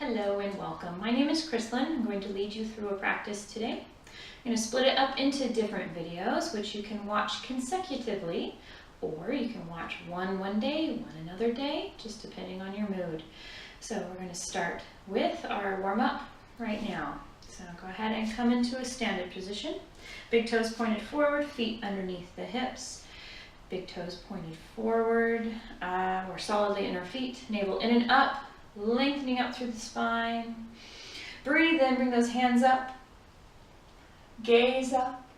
Hello and welcome. My name is Krislyn. I'm going to lead you through a practice today. I'm going to split it up into different videos, which you can watch consecutively, or you can watch one day, one another day, just depending on your mood. So we're going to start with our warm-up right now. So go ahead and come into a standing position. Big toes pointed forward, feet underneath the hips. Big toes pointed forward. We're solidly in our feet, navel in and up. Lengthening up through the spine. Breathe in, bring those hands up. Gaze up.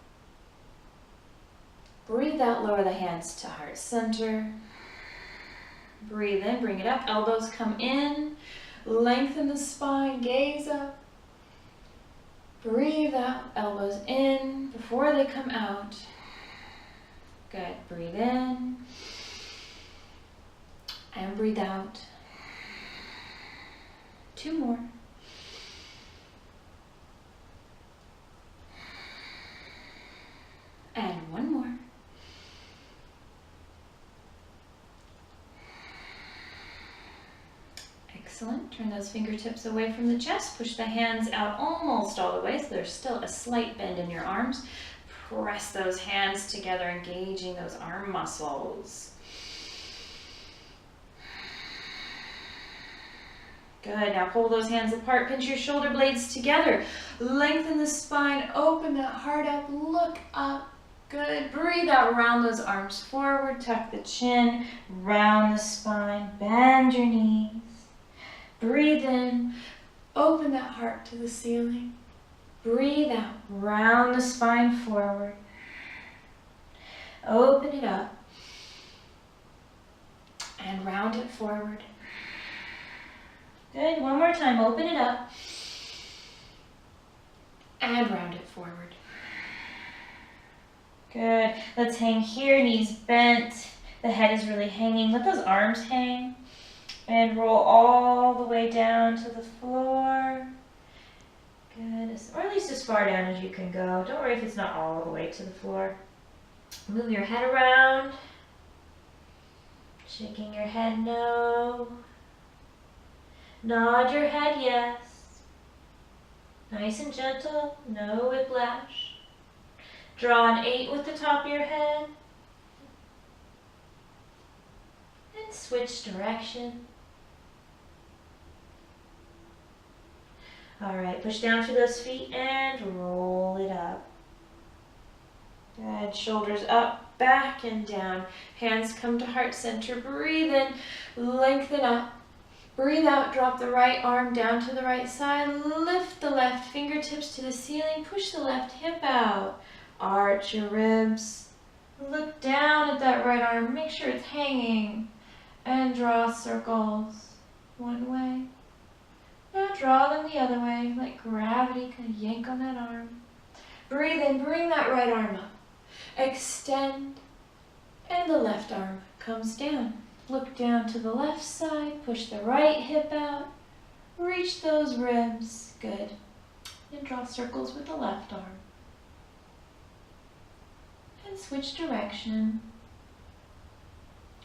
Breathe out, lower the hands to heart center. Breathe in, bring it up. Elbows come in. Lengthen the spine, gaze up. Breathe out, elbows in before they come out. Good, breathe in. And breathe out. 2 more. And 1 more. Excellent. Turn those fingertips away from the chest. Push the hands out almost all the way, so there's still a slight bend in your arms. Press those hands together, engaging those arm muscles. Good, now pull those hands apart, pinch your shoulder blades together. Lengthen the spine, open that heart up, look up. Good, breathe out, round those arms forward, tuck the chin, round the spine, bend your knees. Breathe in, open that heart to the ceiling. Breathe out, round the spine forward. Open it up and round it forward. Good, one more time, open it up and round it forward. Good, let's hang here, knees bent, the head is really hanging. Let those arms hang and roll all the way down to the floor. Good, or at least as far down as you can go. Don't worry if it's not all the way to the floor. Move your head around, shaking your head no. Nod your head yes. Nice and gentle, no whiplash. Draw an 8 with the top of your head. And switch direction. Alright, push down through those feet and roll it up. Good, shoulders up, back and down. Hands come to heart center. Breathe in, lengthen up. Breathe out, drop the right arm down to the right side. Lift the left fingertips to the ceiling. Push the left hip out. Arch your ribs. Look down at that right arm. Make sure it's hanging. And draw circles. One way. Now draw them the other way. Like gravity, kind of yank on that arm. Breathe in, bring that right arm up. Extend. And the left arm comes down. Look down to the left side, push the right hip out, reach those ribs, good. And draw circles with the left arm. And switch direction.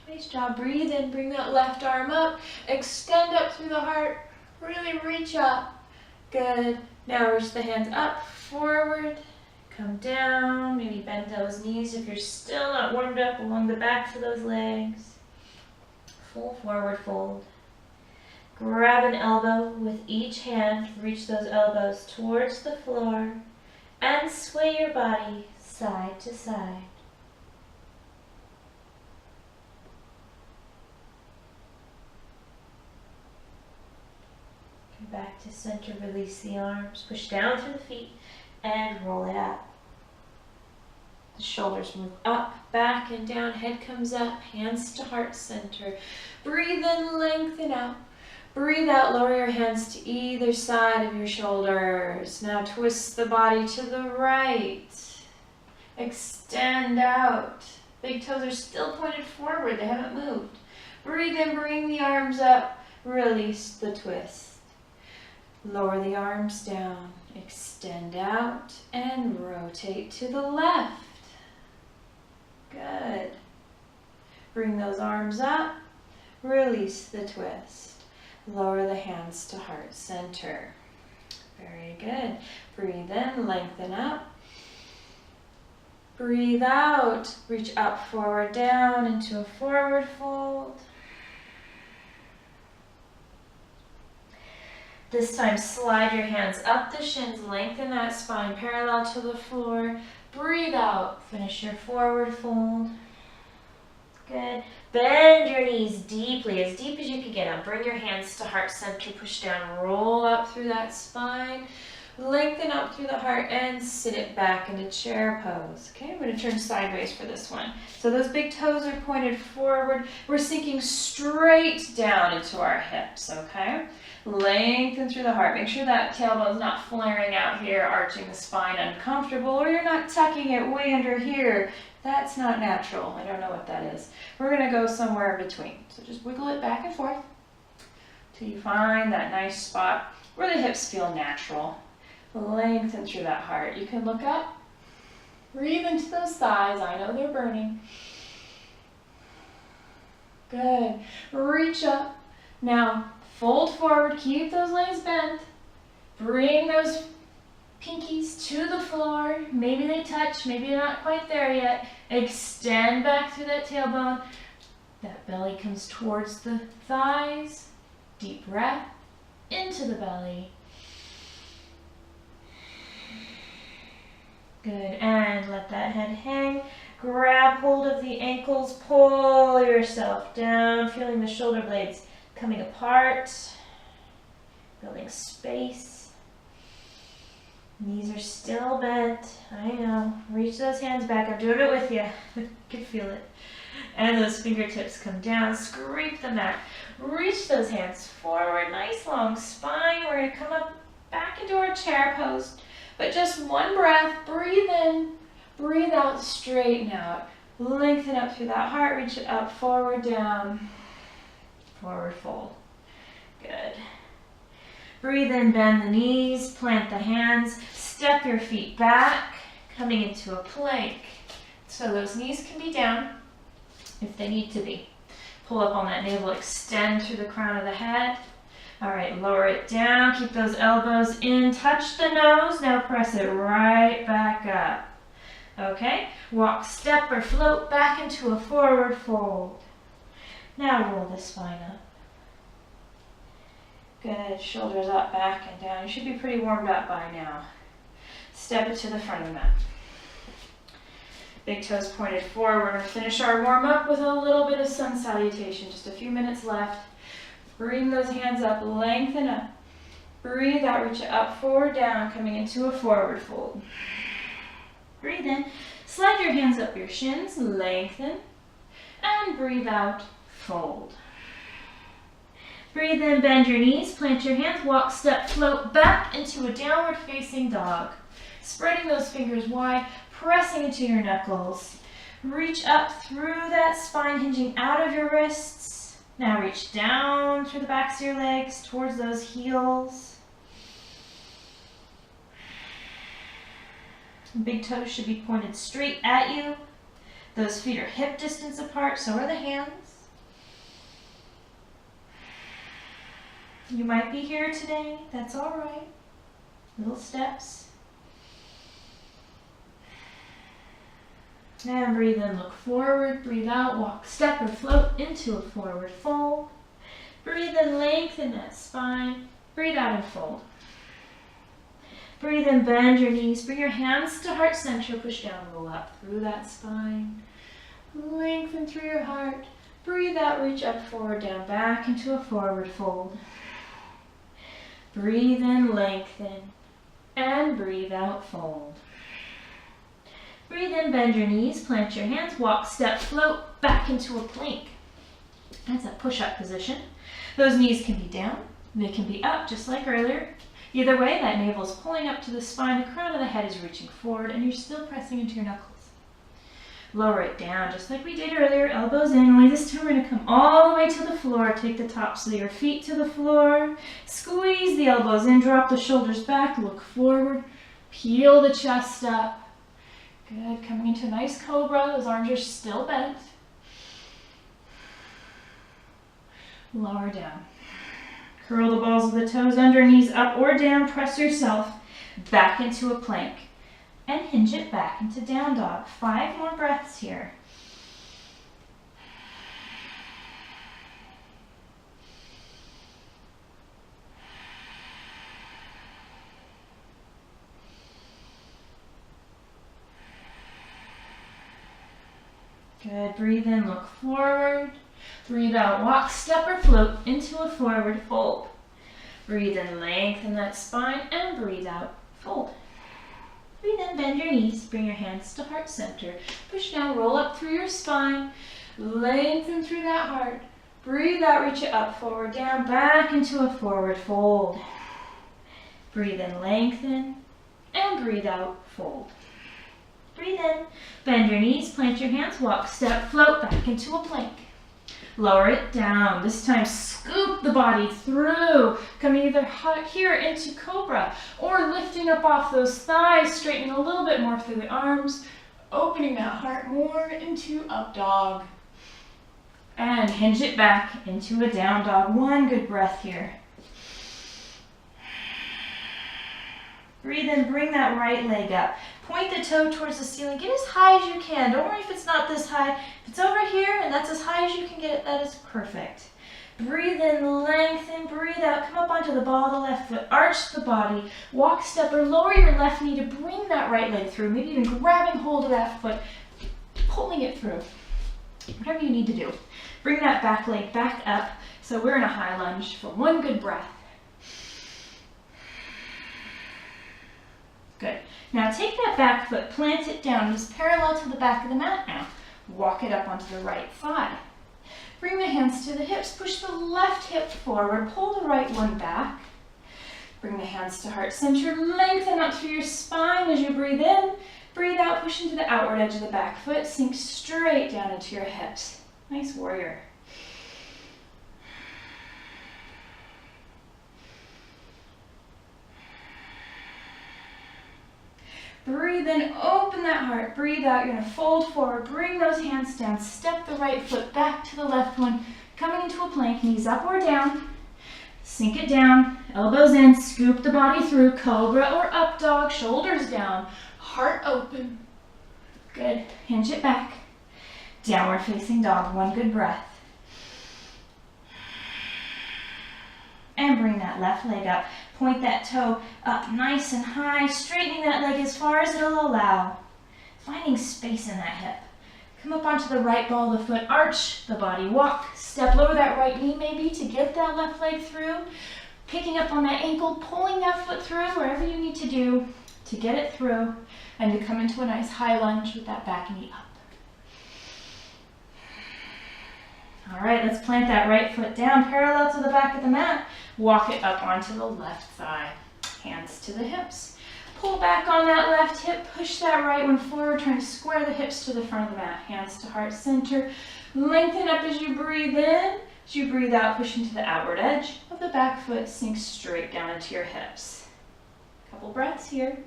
Nice job, breathe in, bring that left arm up, extend up through the heart, really reach up. Good, now reach the hands up, forward, come down, maybe bend those knees if you're still not warmed up along the backs of those legs. Full forward fold. Grab an elbow with each hand, reach those elbows towards the floor, and sway your body side to side. Come back to center, release the arms, push down through the feet, and roll it up. The shoulders move up, back, and down. Head comes up, hands to heart center. Breathe in, lengthen out. Breathe out, lower your hands to either side of your shoulders. Now twist the body to the right. Extend out. Big toes are still pointed forward, they haven't moved. Breathe in, bring the arms up. Release the twist. Lower the arms down. Extend out and rotate to the left. Good. Bring those arms up, release the twist. Lower the hands to heart center. Very good. Breathe in, lengthen up. Breathe out, reach up, forward, down into a forward fold. This time slide your hands up the shins, lengthen that spine parallel to the floor. Breathe out, finish your forward fold. Good. Bend your knees deeply, as deep as you can get them. Bring your hands to heart center, push down, roll up through that spine. Lengthen up through the heart and sit it back into chair pose. Okay, I'm going to turn sideways for this one. So those big toes are pointed forward. We're sinking straight down into our hips, okay? Lengthen through the heart. Make sure that tailbone's not flaring out here, arching the spine uncomfortable, or you're not tucking it way under here. That's not natural. I don't know what that is. We're going to go somewhere in between. So just wiggle it back and forth till you find that nice spot where the hips feel natural. Lengthen through that heart. You can look up. Breathe into those thighs. I know they're burning. Good. Reach up. Now, fold forward. Keep those legs bent. Bring those pinkies to the floor. Maybe they touch. Maybe they're not quite there yet. Extend back through that tailbone. That belly comes towards the thighs. Deep breath into the belly. Good, and let that head hang. Grab hold of the ankles, pull yourself down, feeling the shoulder blades coming apart, building space. Knees are still bent, I know. Reach those hands back, I'm doing it with you. You can feel it. And those fingertips come down, scrape the mat. Reach those hands forward, nice long spine. We're gonna come up back into our chair pose. But just one breath, breathe in, breathe out, straighten out. Lengthen up through that heart, reach it up, forward, down, forward fold. Good. Breathe in, bend the knees, plant the hands, step your feet back, coming into a plank. So those knees can be down if they need to be. Pull up on that navel, extend through the crown of the head. All right, lower it down, keep those elbows in, touch the nose, now press it right back up. Okay, walk, step, or float back into a forward fold. Now roll the spine up. Good, shoulders up, back, and down. You should be pretty warmed up by now. Step it to the front of the mat. Big toes pointed forward. We'll finish our warm up with a little bit of sun salutation, just a few minutes left. Bring those hands up, lengthen up. Breathe out, reach it up, forward, down, coming into a forward fold. Breathe in, slide your hands up your shins, lengthen, and breathe out, fold. Breathe in, bend your knees, plant your hands, walk, step, float back into a downward facing dog. Spreading those fingers wide, pressing into your knuckles. Reach up through that spine, hinging out of your wrists. Now reach down through the backs of your legs towards those heels. Big toes should be pointed straight at you. Those feet are hip distance apart, so are the hands. You might be here today, that's all right. Little steps. And breathe in, look forward, breathe out, walk, step, or float into a forward fold. Breathe in, lengthen that spine. Breathe out and fold. Breathe in, bend your knees, bring your hands to heart center, push down, roll up through that spine. Lengthen through your heart. Breathe out, reach up, forward, down, back into a forward fold. Breathe in, lengthen, and breathe out, fold. Breathe in, bend your knees, plant your hands, walk, step, float back into a plank. That's a push-up position. Those knees can be down, they can be up, just like earlier. Either way, that navel is pulling up to the spine, the crown of the head is reaching forward, and you're still pressing into your knuckles. Lower it down, just like we did earlier, elbows in. Only this time we're going to come all the way to the floor. Take the tops of your feet to the floor. Squeeze the elbows in, drop the shoulders back, look forward, peel the chest up. Good, coming into a nice cobra, those arms are still bent. Lower down. Curl the balls of the toes under, knees up or down. Press yourself back into a plank. And hinge it back into down dog. 5 more breaths here. Good. Breathe in, look forward. Breathe out, walk, step, or float into a forward fold. Breathe in, lengthen that spine, and breathe out, fold. Breathe in, bend your knees, bring your hands to heart center. Push down, roll up through your spine, lengthen through that heart. Breathe out, reach it up, forward, down, back into a forward fold. Breathe in, lengthen, and breathe out, fold. Breathe in, bend your knees, plant your hands, walk, step, float back into a plank. Lower it down. This time, scoop the body through. Coming either here into cobra or lifting up off those thighs, straightening a little bit more through the arms, opening that heart more into up dog. And hinge it back into a down dog. 1 good breath here. Breathe in, bring that right leg up. Point the toe towards the ceiling. Get as high as you can. Don't worry if it's not this high. If it's over here and that's as high as you can get it, that is perfect. Breathe in, lengthen, breathe out. Come up onto the ball of the left foot. Arch the body. Walk, step, or lower your left knee to bring that right leg through. Maybe even grabbing hold of that foot, pulling it through. Whatever you need to do. Bring that back leg back up. So we're in a high lunge for 1 good breath. Good. Now take that back foot, plant it down, just parallel to the back of the mat now. Walk it up onto the right thigh. Bring the hands to the hips, push the left hip forward, pull the right one back. Bring the hands to heart center, lengthen up through your spine as you breathe in. Breathe out, push into the outward edge of the back foot, sink straight down into your hips. Nice warrior. Breathe in, open that heart. Breathe out, you're gonna fold forward, bring those hands down, step the right foot back to the left one, coming into a plank, knees up or down. Sink it down, elbows in, scoop the body through, cobra or up dog, shoulders down, heart open. Good, hinge it back. Downward facing dog, 1 good breath. And bring that left leg up. Point that toe up nice and high, straightening that leg as far as it'll allow. Finding space in that hip. Come up onto the right ball of the foot, arch the body, walk, step, lower that right knee maybe to get that left leg through. Picking up on that ankle, pulling that foot through, wherever you need to do to get it through and to come into a nice high lunge with that back knee up. All right, let's plant that right foot down parallel to the back of the mat. Walk it up onto the left thigh. Hands to the hips. Pull back on that left hip. Push that right one forward. Trying to square the hips to the front of the mat. Hands to heart center. Lengthen up as you breathe in. As you breathe out, push into the outward edge of the back foot. Sink straight down into your hips. Couple breaths here.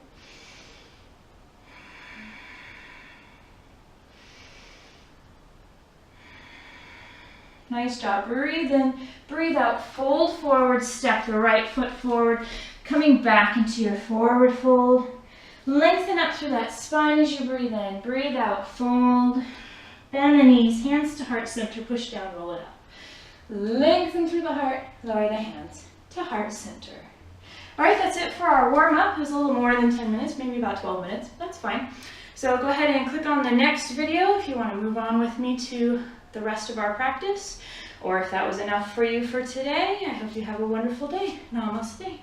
Nice job. Breathe in, breathe out, fold forward, step the right foot forward, coming back into your forward fold. Lengthen up through that spine as you breathe in. Breathe out, fold. Bend the knees, hands to heart center, push down, roll it up. Lengthen through the heart, lower the hands to heart center. All right, that's it for our warm-up. It was a little more than 10 minutes, maybe about 12 minutes. That's fine. So go ahead and click on the next video if you want to move on with me to the rest of our practice, or if that was enough for you for today. I hope you have a wonderful day. Namaste.